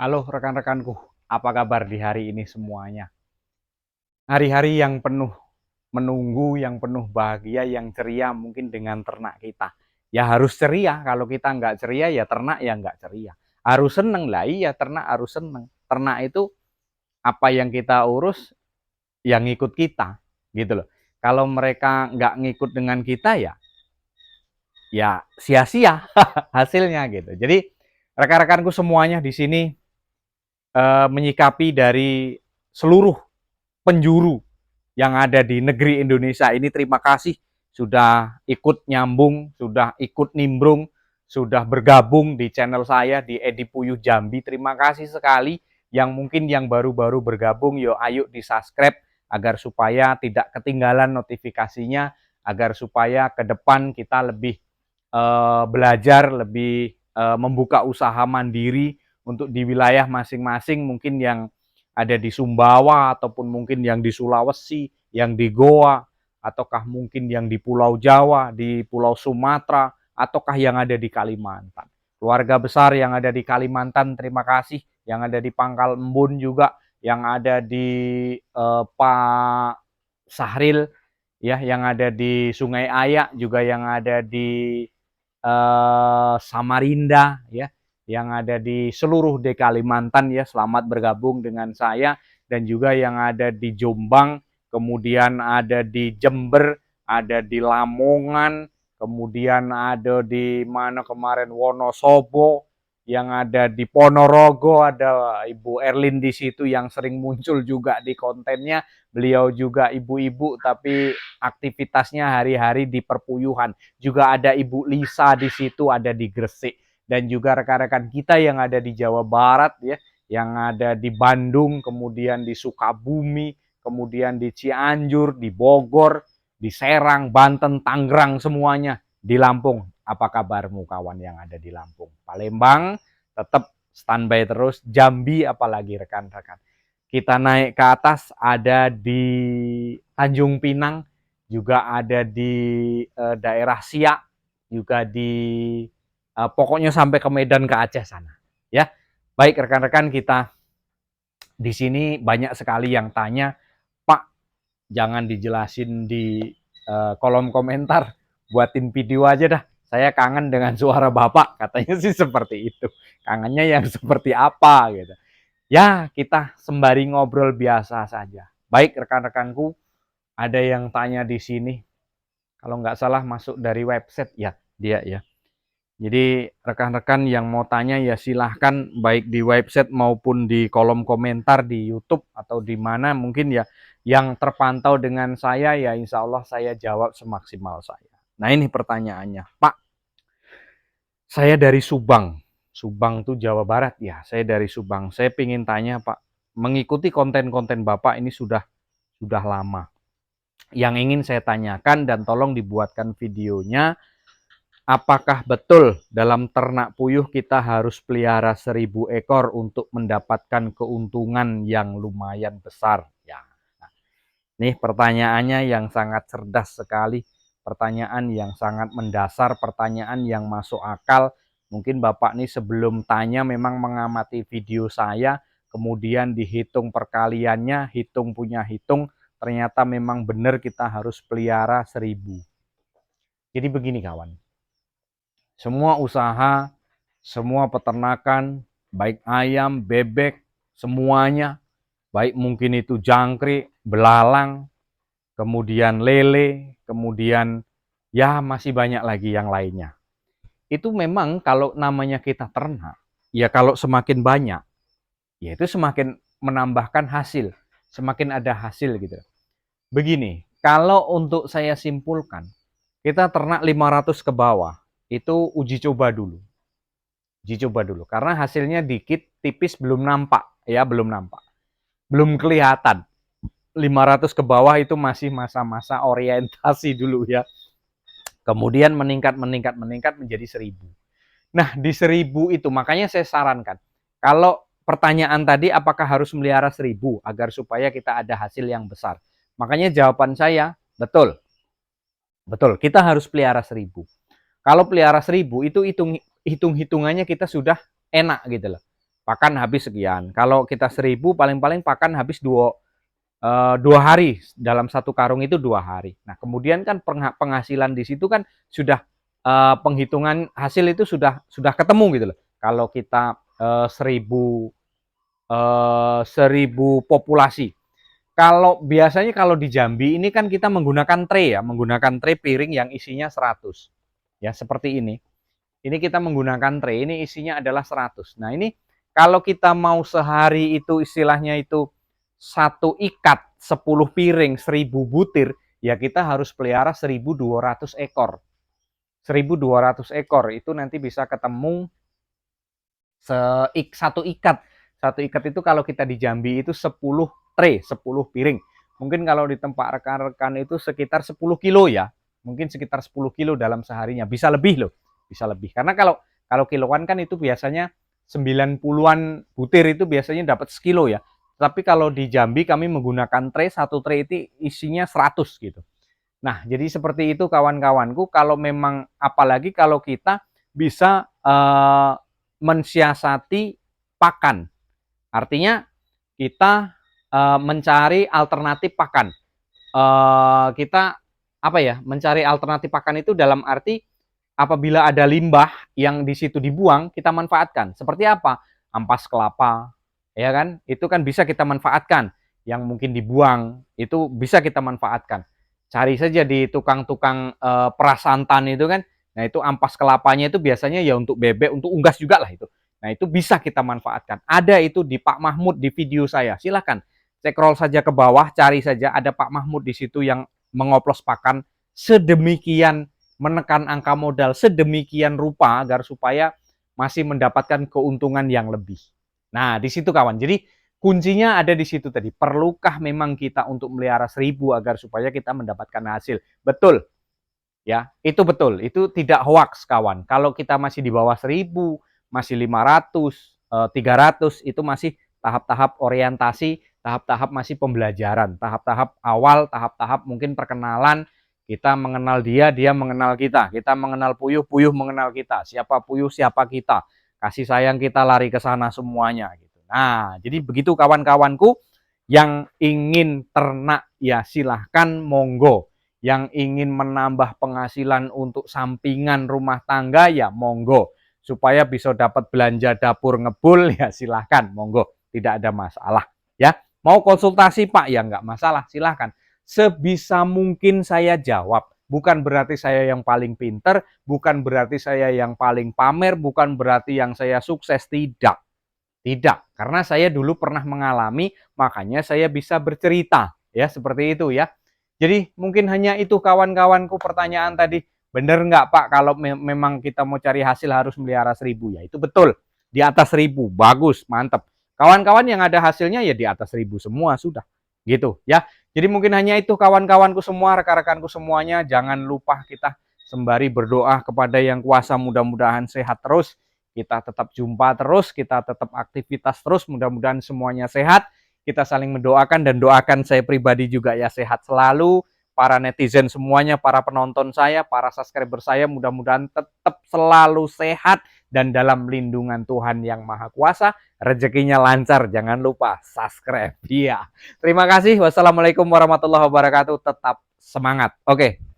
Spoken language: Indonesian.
Halo rekan-rekanku, apa kabar di hari ini semuanya? Hari-hari yang penuh menunggu, yang penuh bahagia, yang ceria mungkin dengan ternak kita. Ya harus ceria, kalau kita nggak ceria ya ternak ya nggak ceria. Harus seneng lah, iya ternak harus seneng. Ternak itu apa yang kita urus, yang ngikut kita, gitu loh. Kalau mereka nggak ngikut dengan kita ya sia-sia hasilnya gitu. Jadi rekan-rekanku semuanya di sini menyikapi dari seluruh penjuru yang ada di negeri Indonesia ini, terima kasih sudah ikut nyambung, sudah ikut nimbrung, sudah bergabung di channel saya di Edi Puyuh Jambi. Terima kasih sekali. Yang mungkin yang baru-baru bergabung, yo ayo di subscribe agar supaya tidak ketinggalan notifikasinya, agar supaya ke depan kita lebih belajar, lebih membuka usaha mandiri untuk di wilayah masing-masing, mungkin yang ada di Sumbawa ataupun mungkin yang di Sulawesi, yang di Goa, ataukah mungkin yang di Pulau Jawa, di Pulau Sumatera, ataukah yang ada di Kalimantan. Keluarga besar yang ada di Kalimantan, terima kasih. Yang ada di Pangkal Embun juga, yang ada di Pak Sahril, ya, yang ada di Sungai Ayak, juga yang ada di Samarinda, ya, yang ada di seluruh di Kalimantan, ya, selamat bergabung dengan saya. Dan juga yang ada di Jombang, kemudian ada di Jember, ada di Lamongan, kemudian ada di mana kemarin Wonosobo, yang ada di Ponorogo, ada Ibu Erlin di situ yang sering muncul juga di kontennya. Beliau juga ibu-ibu tapi aktivitasnya hari-hari di perpuyuhan. Juga ada Ibu Lisa di situ, ada di Gresik, dan juga rekan-rekan kita yang ada di Jawa Barat, ya, yang ada di Bandung, kemudian di Sukabumi, kemudian di Cianjur, di Bogor, di Serang, Banten, Tangerang, semuanya di Lampung. Apa kabarmu kawan yang ada di Lampung? Palembang tetap standby terus, Jambi apalagi rekan-rekan. Kita naik ke atas, ada di Tanjung Pinang, juga ada di daerah Siak, juga di pokoknya sampai ke Medan, ke Aceh sana. Ya, baik rekan-rekan, kita di sini banyak sekali yang tanya, Pak, jangan dijelasin di kolom komentar, buatin video aja dah. Saya kangen dengan suara Bapak, katanya sih seperti itu. Kangennya yang seperti apa gitu. Ya, kita sembari ngobrol biasa saja. Baik rekan-rekanku, ada yang tanya di sini, kalau nggak salah masuk dari website ya, dia ya. Jadi rekan-rekan yang mau tanya ya silahkan, baik di website maupun di kolom komentar di YouTube atau di mana mungkin ya yang terpantau dengan saya, ya insya Allah saya jawab semaksimal saya. Nah ini pertanyaannya, Pak, saya dari Subang. Subang tuh Jawa Barat ya, saya dari Subang. Saya ingin tanya Pak, mengikuti konten-konten Bapak ini sudah lama. Yang ingin saya tanyakan dan tolong dibuatkan videonya, apakah betul dalam ternak puyuh kita harus pelihara 1.000 ekor untuk mendapatkan keuntungan yang lumayan besar? Ya, nah, nih pertanyaannya yang sangat cerdas sekali, pertanyaan yang sangat mendasar, pertanyaan yang masuk akal. Mungkin Bapak nih sebelum tanya memang mengamati video saya, kemudian dihitung perkaliannya, hitung punya hitung, ternyata memang benar kita harus pelihara 1.000. Jadi begini kawan, semua usaha, semua peternakan, baik ayam, bebek, semuanya, baik mungkin itu jangkrik, belalang, kemudian lele, kemudian ya masih banyak lagi yang lainnya. Itu memang kalau namanya kita ternak, ya kalau semakin banyak, ya itu semakin menambahkan hasil, semakin ada hasil gitu. Begini, kalau untuk saya simpulkan, kita ternak 500 ke bawah, itu uji coba dulu. Uji coba dulu, karena hasilnya dikit, tipis, belum nampak, ya belum nampak. Belum kelihatan. 500 ke bawah itu masih masa-masa orientasi dulu ya. Kemudian meningkat, meningkat, meningkat menjadi 1.000. Nah, di 1.000 itu makanya saya sarankan, kalau pertanyaan tadi apakah harus melihara 1.000 agar supaya kita ada hasil yang besar. Makanya jawaban saya, betul. Betul, kita harus pelihara 1.000. Kalau pelihara 1.000 itu hitung-hitungannya kita sudah enak gitu loh. pakan habis sekian. Kalau kita 1.000 paling-paling pakan habis 2 hari, dalam satu karung itu 2 hari. Nah kemudian kan penghasilan di situ kan sudah penghitungan hasil itu sudah ketemu gitu loh. Kalau kita 1.000 populasi. Kalau biasanya kalau di Jambi ini kan kita menggunakan tray ya, menggunakan tray piring yang isinya 100. Ya, seperti ini. Ini kita menggunakan tray, ini isinya adalah 100. Nah, ini kalau kita mau sehari itu istilahnya itu satu ikat 10 piring 1.000 butir, ya kita harus pelihara 1.200 ekor. 1.200 ekor itu nanti bisa ketemu satu ikat. Satu ikat itu kalau kita di Jambi itu 10 tray, 10 piring. Mungkin kalau di tempat rekan-rekan itu sekitar 10 kilo ya. Mungkin sekitar 10 kilo dalam seharinya. Bisa lebih loh. Bisa lebih. Karena kalau kiloan kan itu biasanya 90-an butir itu biasanya dapat sekilo ya. Tapi kalau di Jambi kami menggunakan tray, satu tray itu isinya 100 gitu. Nah, jadi seperti itu kawan-kawanku, kalau memang apalagi kalau kita bisa mensiasati pakan. Artinya kita mencari alternatif pakan. Kita apa ya? Mencari alternatif pakan itu dalam arti apabila ada limbah yang di situ dibuang, kita manfaatkan. Seperti apa? Ampas kelapa, ya kan? Itu kan bisa kita manfaatkan. Yang mungkin dibuang itu bisa kita manfaatkan. Cari saja di tukang-tukang peras santan itu kan. Nah, itu ampas kelapanya itu biasanya ya untuk bebek, untuk unggas juga lah itu. Nah, itu bisa kita manfaatkan. Ada itu di Pak Mahmud di video saya. Silakan scroll saja ke bawah, cari saja ada Pak Mahmud di situ yang mengoplos pakan sedemikian, menekan angka modal sedemikian rupa agar supaya masih mendapatkan keuntungan yang lebih. Nah, di situ kawan. Jadi kuncinya ada di situ tadi. Perlukah memang kita untuk melihara 1.000 agar supaya kita mendapatkan hasil? Betul. Ya, itu betul. Itu tidak hoax kawan. Kalau kita masih di bawah 1.000, masih 500, 300, itu masih tahap-tahap orientasi, tahap-tahap masih pembelajaran, tahap-tahap awal, tahap-tahap mungkin perkenalan, kita mengenal dia, dia mengenal kita mengenal Puyuh, Puyuh mengenal kita, siapa Puyuh, siapa kita, kasih sayang kita lari ke sana semuanya gitu. Nah, jadi begitu kawan-kawanku, yang ingin ternak ya silahkan monggo, yang ingin menambah penghasilan untuk sampingan rumah tangga ya monggo, supaya bisa dapat belanja dapur ngebul ya silahkan monggo, tidak ada masalah ya. Mau konsultasi Pak ya nggak masalah, silahkan. Sebisa mungkin saya jawab. Bukan berarti saya yang paling pinter, bukan berarti saya yang paling pamer, bukan berarti yang saya sukses, tidak. Tidak, karena saya dulu pernah mengalami, makanya saya bisa bercerita, ya seperti itu ya. Jadi mungkin hanya itu kawan-kawanku pertanyaan tadi, benar nggak Pak kalau memang kita mau cari hasil harus melihara 1.000? Ya itu betul, di atas 1.000, bagus, mantap. Kawan-kawan yang ada hasilnya ya di atas 1.000 semua sudah, gitu ya. Jadi mungkin hanya itu kawan-kawanku semua, rekan-rekanku semuanya, jangan lupa kita sembari berdoa kepada Yang Kuasa, mudah-mudahan sehat terus, kita tetap jumpa terus, kita tetap aktivitas terus, mudah-mudahan semuanya sehat. Kita saling mendoakan dan doakan saya pribadi juga ya sehat selalu. Para netizen semuanya, para penonton saya, para subscriber saya, mudah-mudahan tetap selalu sehat dan dalam lindungan Tuhan Yang Maha Kuasa. Rezekinya lancar, jangan lupa subscribe. Iya. Terima kasih. Wassalamualaikum warahmatullahi wabarakatuh. Tetap semangat. Oke.